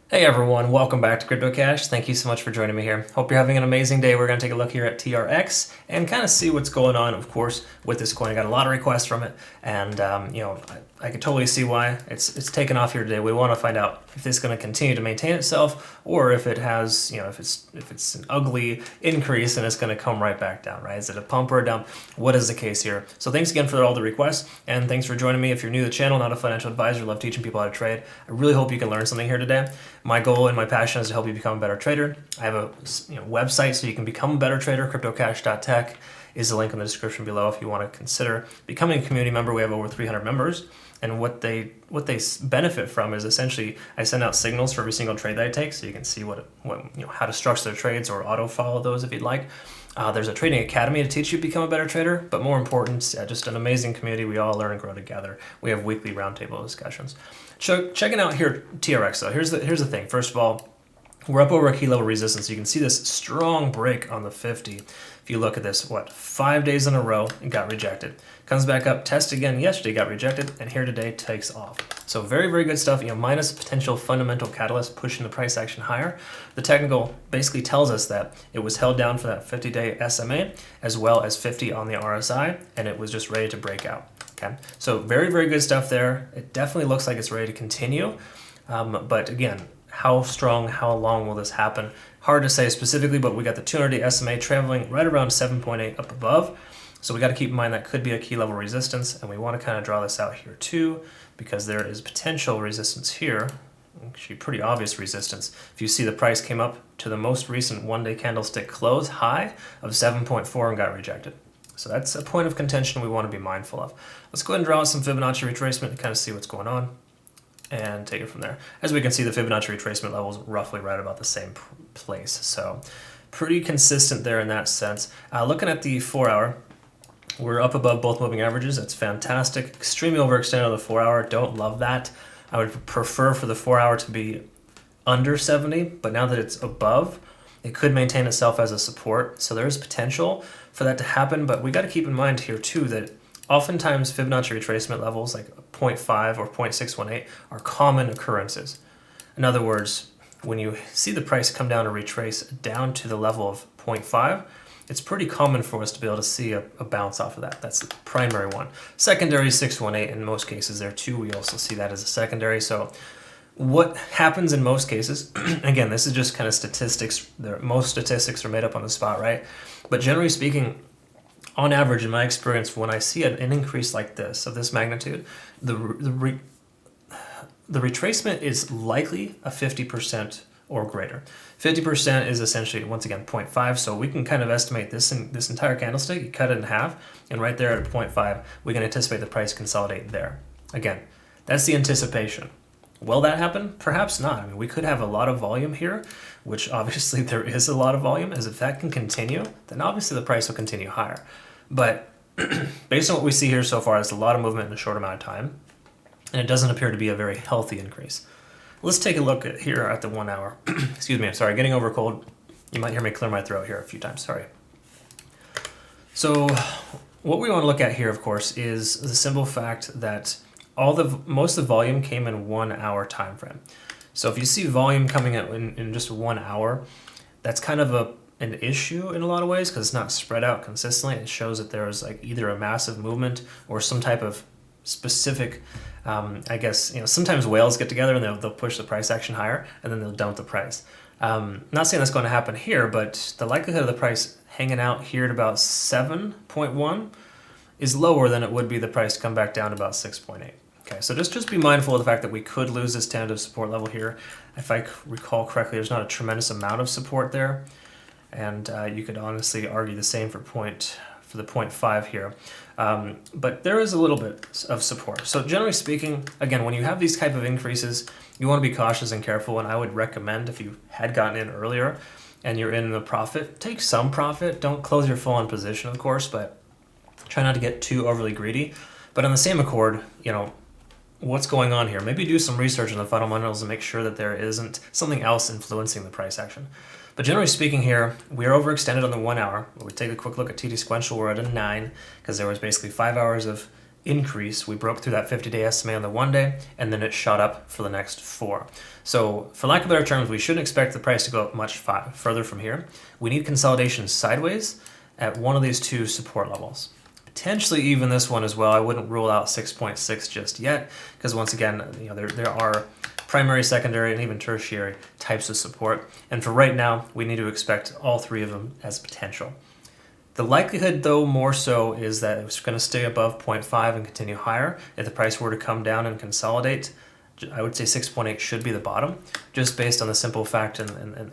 Hey everyone, welcome back to CryptoCache. Thank you so much for joining me here. Hope you're having an amazing day. We're going to take a look here at TRX and kind of see what's going on, of course, with this coin. I got a lot of requests from it, and I can totally see why it's taken off here today. We want to find out if this is going to continue to maintain itself, or if it has, if it's an ugly increase and it's going to come right back down, right? Is it a pump or a dump? What is the case here? So thanks again for all the requests, and thanks for joining me. If you're new to the channel, not a financial advisor, love teaching people how to trade. I really hope you can learn something here today. My goal and my passion is to help you become a better trader. I have a website so you can become a better trader. CryptoCache.tech is the link in the description below if you want to consider becoming a community member. We have over 300 members, and what they benefit from is essentially I send out signals for every single trade that I take, so you can see how to structure their trades or auto follow those if you'd like. There's a trading academy to teach you to become a better trader, but more important, just an amazing community. We all learn and grow together. We have weekly roundtable discussions. Checking out here TRX though, here's the thing. First of all, we're up over a key level resistance. You can see this strong break on the 50. If you look at this, 5 days in a row, it got rejected. Comes back up, test again yesterday, got rejected, and here today takes off. So very, very good stuff, minus potential fundamental catalyst pushing the price action higher. The technical basically tells us that it was held down for that 50-day SMA, as well as 50 on the RSI, and it was just ready to break out. Okay, so very, very good stuff there. It definitely looks like it's ready to continue, but again, how strong, how long will this happen? Hard to say specifically, but we got the 200-day SMA traveling right around 7.8 up above. So we got to keep in mind that could be a key level resistance, and we want to kind of draw this out here too, because there is potential resistance here, actually pretty obvious resistance. If you see the price came up to the most recent one-day candlestick close high of 7.4 and got rejected. So that's a point of contention we want to be mindful of. Let's go ahead and draw out some Fibonacci retracement to kind of see what's going on and take it from there. As we can see, the Fibonacci retracement level is roughly right about the same place. So pretty consistent there in that sense. Looking at the 4 hour, we're up above both moving averages. That's fantastic. Extremely overextended on the 4 hour. Don't love that. I would prefer for the 4 hour to be under 70, but now that it's above, it could maintain itself as a support. So there's potential for that to happen, but we got to keep in mind here too that oftentimes Fibonacci retracement levels like 0.5 or 0.618 are common occurrences. In other words, when you see the price come down or retrace down to the level of 0.5, it's pretty common for us to be able to see a bounce off of that. That's the primary one. Secondary 618 in most cases there too. We also see that as a secondary. So what happens in most cases, again, this is just kind of statistics. Most statistics are made up on the spot, right? But generally speaking, on average, in my experience, when I see an increase like this, of this magnitude, the retracement is likely a 50% or greater. 50% is essentially, once again, 0.5, so we can kind of estimate this entire candlestick, you cut it in half, and right there at 0.5, we can anticipate the price consolidate there. Again, that's the anticipation. Will that happen? Perhaps not. I mean, we could have a lot of volume here, which obviously there is a lot of volume, as if that can continue, then obviously the price will continue higher. But based on what we see here so far, it's a lot of movement in a short amount of time, and it doesn't appear to be a very healthy increase. Let's take a look at here at the 1 hour. Excuse me, I'm sorry, getting over cold. You might hear me clear my throat here a few times, sorry. So what we want to look at here, of course, is the simple fact that most of the volume came in 1 hour time frame. So if you see volume coming in just 1 hour, that's kind of an issue in a lot of ways because it's not spread out consistently. It shows that there's like either a massive movement or some type of specific, I guess, sometimes whales get together and they'll push the price action higher and then they'll dump the price. Not saying that's going to happen here, but the likelihood of the price hanging out here at about 7.1 is lower than it would be the price to come back down to about 6.8. Okay, so just be mindful of the fact that we could lose this tentative support level here. If I recall correctly, there's not a tremendous amount of support there, and you could honestly argue the same for the 0.5 here. But there is a little bit of support. So generally speaking, again, when you have these type of increases, you want to be cautious and careful, and I would recommend if you had gotten in earlier and you're in the profit, take some profit. Don't close your full-on position, of course, but try not to get too overly greedy. But on the same accord, what's going on here? Maybe do some research on the fundamentals and make sure that there isn't something else influencing the price action. But generally speaking here, we are overextended on the 1 hour. We take a quick look at TD sequential, we're at a 9 because there was basically 5 hours of increase. We broke through that 50-day SMA on the 1 day, and then it shot up for the next 4. So for lack of better terms, we shouldn't expect the price to go up much further from here. We need consolidation sideways at one of these 2 support levels. Potentially even this one as well. I wouldn't rule out 6.6 just yet, because once again, there are primary, secondary, and even tertiary types of support. And for right now, we need to expect all 3 of them as potential. The likelihood, though, more so is that it's going to stay above 0.5 and continue higher. If the price were to come down and consolidate, I would say 6.8 should be the bottom, just based on the simple fact and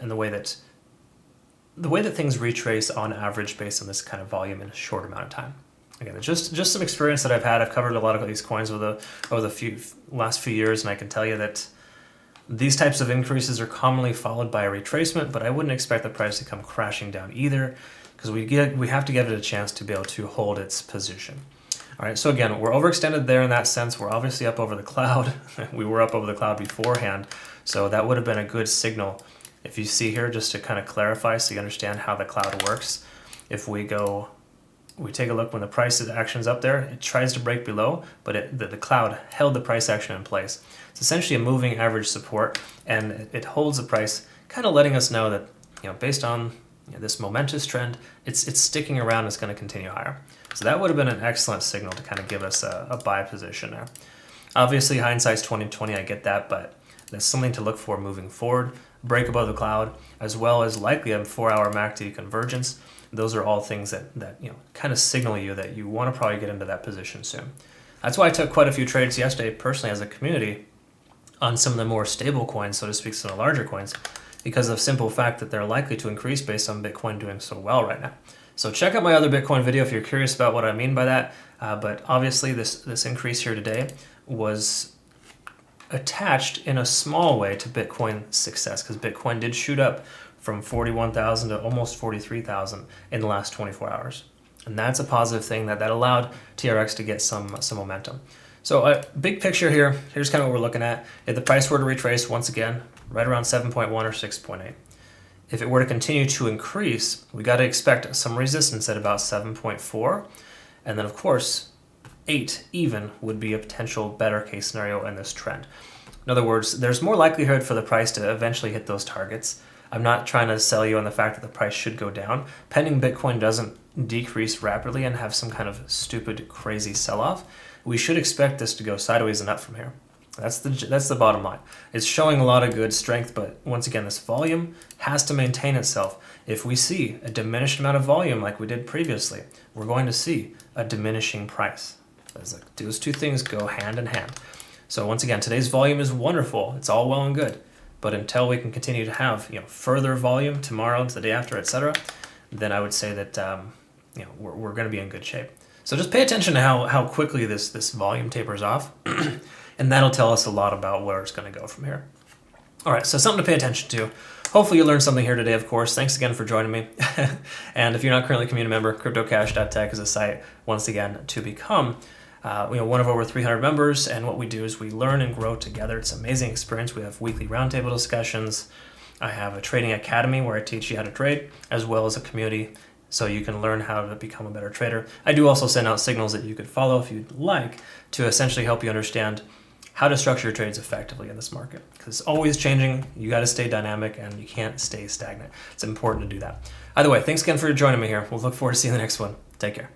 the way that things retrace on average based on this kind of volume in a short amount of time. Again, just some experience that I've had. I've covered a lot of these coins over the last few years, and I can tell you that these types of increases are commonly followed by a retracement, but I wouldn't expect the price to come crashing down either, because we have to give it a chance to be able to hold its position. All right, so again, we're overextended there in that sense. We're obviously up over the cloud. We were up over the cloud beforehand, so that would have been a good signal. If you see here, just to kind of clarify so you understand how the cloud works, if we take a look when the price action's up there, it tries to break below, but the cloud held the price action in place. It's essentially a moving average support, and it holds the price, kind of letting us know that, based on this momentous trend, it's sticking around. It's going to continue higher. So that would have been an excellent signal to kind of give us a buy position there. Obviously, hindsight's 20/20. I get that, but that's something to look for moving forward. Break above the cloud, as well as likely a 4-hour MACD convergence. Those are all things that kind of signal you that you want to probably get into that position soon. That's why I took quite a few trades yesterday, personally, as a community, on some of the more stable coins, so to speak, some of the larger coins, because of the simple fact that they're likely to increase based on Bitcoin doing so well right now. So check out my other Bitcoin video if you're curious about what I mean by that. But obviously this increase here today was attached in a small way to Bitcoin's success, because Bitcoin did shoot up from 41,000 to almost 43,000 in the last 24 hours. And that's a positive thing that allowed TRX to get some momentum. So big picture here, here's kind of what we're looking at. If the price were to retrace once again, right around 7.1 or 6.8. If it were to continue to increase, we got to expect some resistance at about 7.4. And then of course, 8 even would be a potential better case scenario in this trend. In other words, there's more likelihood for the price to eventually hit those targets. I'm not trying to sell you on the fact that the price should go down. Pending Bitcoin doesn't decrease rapidly and have some kind of stupid, crazy sell-off, we should expect this to go sideways and up from here. That's the bottom line. It's showing a lot of good strength, but once again, this volume has to maintain itself. If we see a diminished amount of volume like we did previously, we're going to see a diminishing price. Those 2 things go hand in hand. So once again, today's volume is wonderful. It's all well and good. But until we can continue to have further volume tomorrow, the day after, etc., then I would say that we're going to be in good shape. So just pay attention to how quickly this volume tapers off, and that'll tell us a lot about where it's going to go from here. All right, so something to pay attention to. Hopefully you learned something here today, of course. Thanks again for joining me. And if you're not currently a community member, CryptoCache.tech is a site, once again, to become one of over 300 members. And what we do is we learn and grow together. It's an amazing experience. We have weekly roundtable discussions. I have a trading academy where I teach you how to trade, as well as a community so you can learn how to become a better trader. I do also send out signals that you could follow if you'd like to essentially help you understand how to structure your trades effectively in this market, because it's always changing. You got to stay dynamic and you can't stay stagnant. It's important to do that. Either way, thanks again for joining me here. We'll look forward to seeing the next one. Take care.